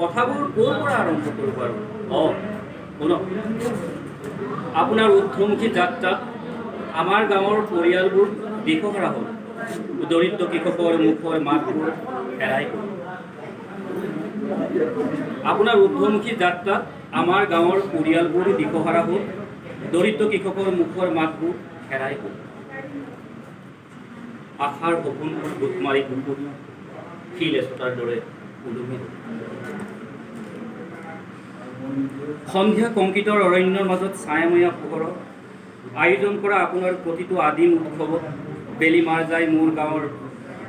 কথাবোৰ ক'ৰ পৰা আৰম্ভ কৰিব আৰু শুনক, আপোনাৰ ঊৰ্ধ্বমুখী যাত্ৰাত আমাৰ গাঁৱৰ পৰিয়ালবোৰ দিশহাৰা হ'ল। দৰিদ্ৰ কৃষকৰ মুখৰ মাতবোৰ হেৰাই গ'ল। আপোনাৰ ঊৰ্ধ্বমুখী যাত্ৰাত আমাৰ গাঁৱৰ পৰিয়ালবোৰ দিশহাৰা হ'ল। দৰিদ্ৰ কৃষকৰ মুখৰ মাতবোৰ হেৰাই গ'ল। আশাৰ সপোনবোৰ বুট মাৰি বুকুত শিল এচটাৰ দৰে ওলমি গ'ল। সন্ধিয়া কংক্ৰিটৰ অৰণ্যৰ মাজত ছায়াময়া পোহৰত আয়োজন কৰা আপোনাৰ প্ৰতিটো আদিম উৎসৱত বেলি মাৰ যায় মোৰ গাঁৱৰ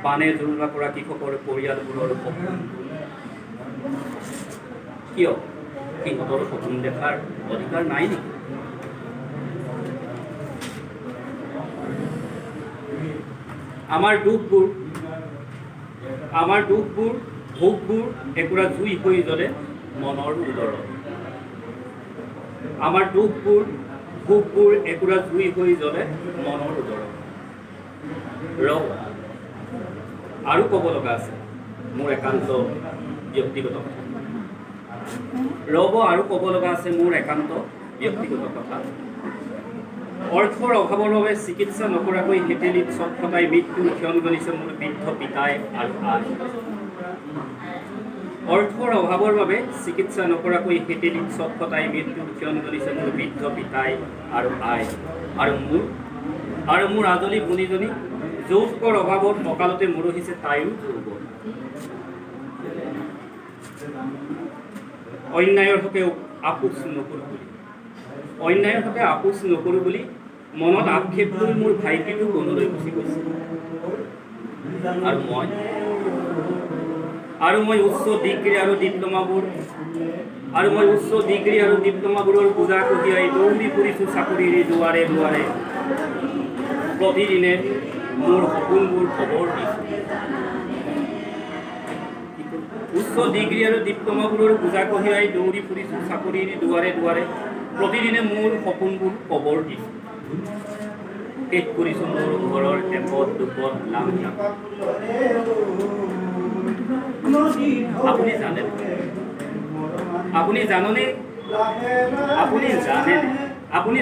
বানে জোৰোলা কৰা কৃষকৰ পৰিয়ালবোৰৰ সপোন। কিয় সিহঁতৰ সপোন দেখাৰ অধিকাৰ নাই নেকি? আমাৰ দুখবোৰ ভোগবোৰ একুৰা জুই হৈ জ্বলে মনৰ উদৰত। আমাৰ ভোগবোৰ একুৰা জুই হৈ জ্বলে মনৰ উদৰত। আৰু ক'ব লগা আছে মোৰ একান্ত ব্যক্তিগত কথা। আৰু ক'ব লগা আছে মোৰ একান্ত ব্যক্তিগত কথা। অৰ্থৰ অভাৱৰ বাবে চিকিৎসা নকৰাকৈ হেতেলিত চটফটাই মৃত্যুৰ ক্ষণ গণিছে মোৰ বৃদ্ধ পিতাই আৰু আই। অৰ্থৰ অভাৱৰ বাবে চিকিৎসা নকৰাকৈ হেতেলিত চটফটাই মৃত্যুৰ ক্ষণ গণিছে মোৰ বৃদ্ধ পিতাই আৰু আই। আৰু মোৰ আজলি ভনীজনী যৌতুকৰ অভাৱত কঁকালতে মৰহিছে তাইৰো যৌৱন। অন্যায়ৰ হকে আপোচ নকৰোঁ বুলি মনত আক্ষেপ কৰি মোৰ ভাইটিটো বনলৈ গুচি গৈছে। আৰু মই উচ্চ ডিগ্ৰী আৰু ডিপ্ল'মাবোৰৰ বোজা কঢ়িয়াই দৌৰি ফুৰিছোঁ চাকৰিৰ দুৱাৰে দুৱাৰে। প্ৰতিদিনে মোৰ সপোনবোৰ খবৰ দিছোঁ। উচ্চ ডিগ্ৰী আৰু ডিপ্ল'মাবোৰৰ বোজা কঢ়িয়াই দৌৰি ফুৰিছোঁ চাকৰিৰ দুৱাৰে দুৱাৰে। প্ৰতিদিনে মোৰ সপোনবোৰ খবৰ দিছোঁ। শেষ কৰিছোঁ মোৰ ঘৰৰ এপদ দুপদ লাভ। আপুনি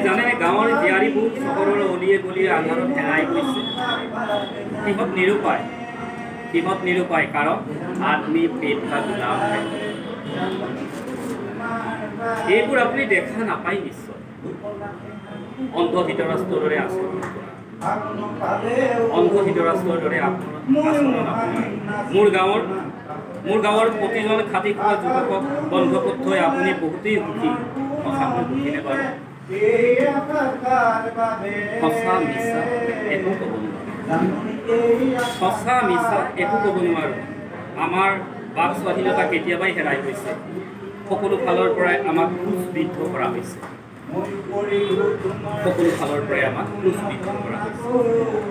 জানেনে গাঁৱৰ জীয়াৰীবোৰ চহৰৰ অলিয়ে গলিয়ে আন্ধাৰত হেৰাই গৈছে। সিহঁত নিৰুপায় কাৰণ আদমি পেট কা গুলাম হে। এইবোৰ আপুনি দেখা নাপায় নিশ্চয়। অন্ধ ধৃতৰাষ্ট্ৰৰ দৰে আচৰণ মোৰ গাঁৱৰ প্ৰতিজন খাতি খোৱা যুৱকক বন্ধকত থৈ আপুনি বহুতেই সুখী। সঁচাকৈ সুখী নে বাৰু? সঁচা মিছা একো ক'ব নোৱাৰোঁ। আমাৰ বাক স্বাধীনতা কেতিয়াবাই হেৰাই গৈছে। সকলো ফালৰ পৰাই আমাক ক্ৰুচবিদ্ধ কৰা হৈছে।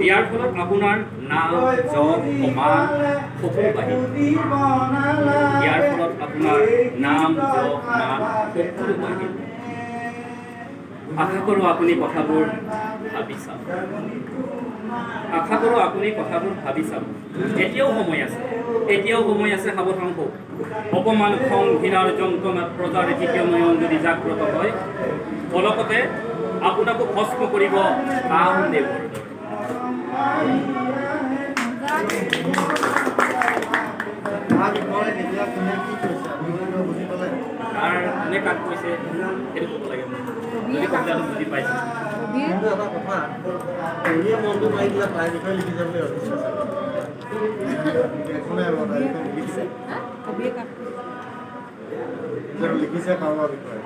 ইয়াৰ ফলত আপোনাৰ নাম যশ সমান সকলো বাঢ়িল। আশা কৰোঁ আপুনি কথাবোৰ ভাবি চাওক। এতিয়াও সময় আছে সাৱধান হওক। অপমান খং ঘৃণাৰ যন্ত্ৰণাত প্ৰজাৰ তৃতীয় নয়ন যদি জাগ্ৰত হয় অলপতে আপোনাকো ভস্ম কৰিব কামদেৱৰ দৰে। কোনে কাক কৈছে সেইটো ক'ব লাগে। যদি কথাটো বুজি পাইছে কিন্তু এটা কথা পঢ়িয়ে মনটো মাৰি দিলে তাইৰ বিষয়ে লিখি যাবলৈ লিখিছে কাৰোবাৰ বিষয়ে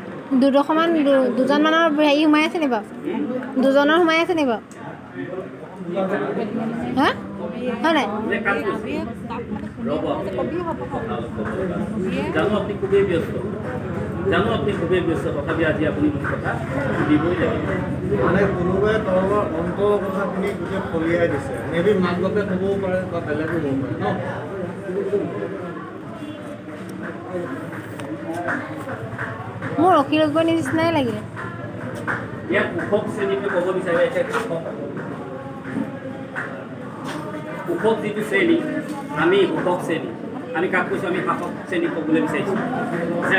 দুজনমানৰ হেৰি সোমাই আছে নি বাৰু? দুজনৰ সোমাই আছে নি বাৰু? হা হয় নাই? জানো আপুনি খুবেই ব্যস্ত তথাপি আজি আপুনি মোৰ কথা সুধিবই লাগিব। মানে কোনোবাই তলৰ অন্তৰ কথাখিনি গোটেই ফলিয়াই দিছে। মেবি মাক বাপেক হ'বও পাৰে বা বেলেগো হ'ব পাৰে ন। মোৰ ৰখি ৰখিব নিচিনাই লাগিলে। ইয়াত উষক শ্ৰেণীটো ক'ব বিচাৰে উষক যিটো শ্ৰেণী আমি উষক শ্ৰেণী আমি কাক কৈছোঁ আমি শাসক শ্ৰেণীক ক'বলৈ বিচাৰিছোঁ যে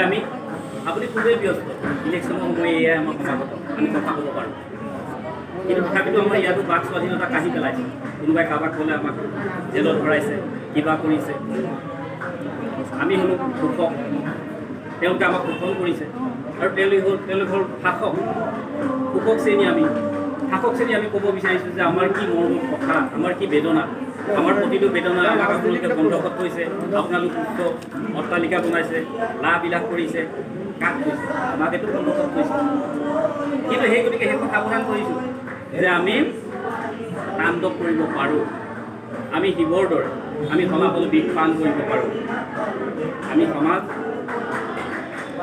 আপুনি খুবেই ব্যস্ত ইলেকশ্যনৰ সময় এয়াই আমাৰ সমাগত আমি কথা ক'ব পাৰোঁ কিন্তু তথাপিতো আমাৰ ইয়াতো বাক স্বাধীনতা কাঢ়ি পেলাইছে কোনোবাই কাৰোবাক ক'লে আমাক জেলত ভৰাইছে কিবা কৰিছে আমি হ'লোঁ শোষক তেওঁলোকে আমাক শোষণ কৰিছে আৰু তেওঁলোক হ'ল শাসক শোষক শ্ৰেণী শাসক শ্ৰেণী আমি ক'ব বিচাৰিছোঁ যে আমাৰ কি মৰ্ম কথা আমাৰ কি বেদনা আমাৰ প্ৰতিটো বেদনা আমাক আপোনালোকে বন্ধকত থৈছে আপোনালোক উচ্চ অট্টালিকা বনাইছে লাভ বিলাস কৰিছে কাক কৈছে আমাকেতো বন্ধকত থৈছে কিন্তু সেই গতিকে শেষত সাৱধান কৰিছোঁ যে আমি তাণ্ডৱ কৰিব পাৰোঁ আমি শিৱৰ দৰে আমি ফলাফল বিষ পান কৰিব পাৰোঁ আমি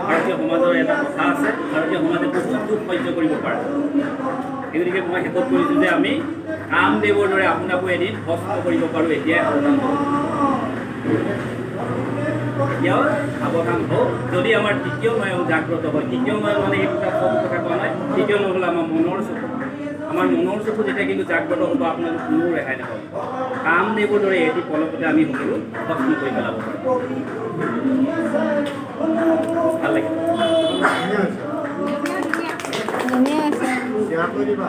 ভাৰতীয় সমাজৰ এটা কথা আছে ভাৰতীয় সমাজে বহুত দুখ সহ্য কৰিব পাৰে সেই গতিকে মই শেষত কৰিছোঁ যে আমি কামদেৱৰ দৰে আপোনাকো এদিন ভস্ম কৰিব পাৰোঁ এতিয়াই সাৱধান হওঁ এতিয়াও সাৱধান হওঁ যদি আমাৰ তৃতীয় নয়ন জাগ্ৰত হয় তৃতীয় নয়ন মানে এই দুটা সব কথা কোৱা নাই তৃতীয় নয়ন হ'ল আমাৰ মনৰ চকু যেতিয়া কিন্তু জাগ্ৰত হ'ব আপোনালোক কোনো ৰেহাই নাপাব কামদেৱৰ দৰে এটি পলকতে আমি সকলো ভস্ম কৰি পেলাব পাৰোঁ ভাল লাগিল ধুনীয়া আছে দিবা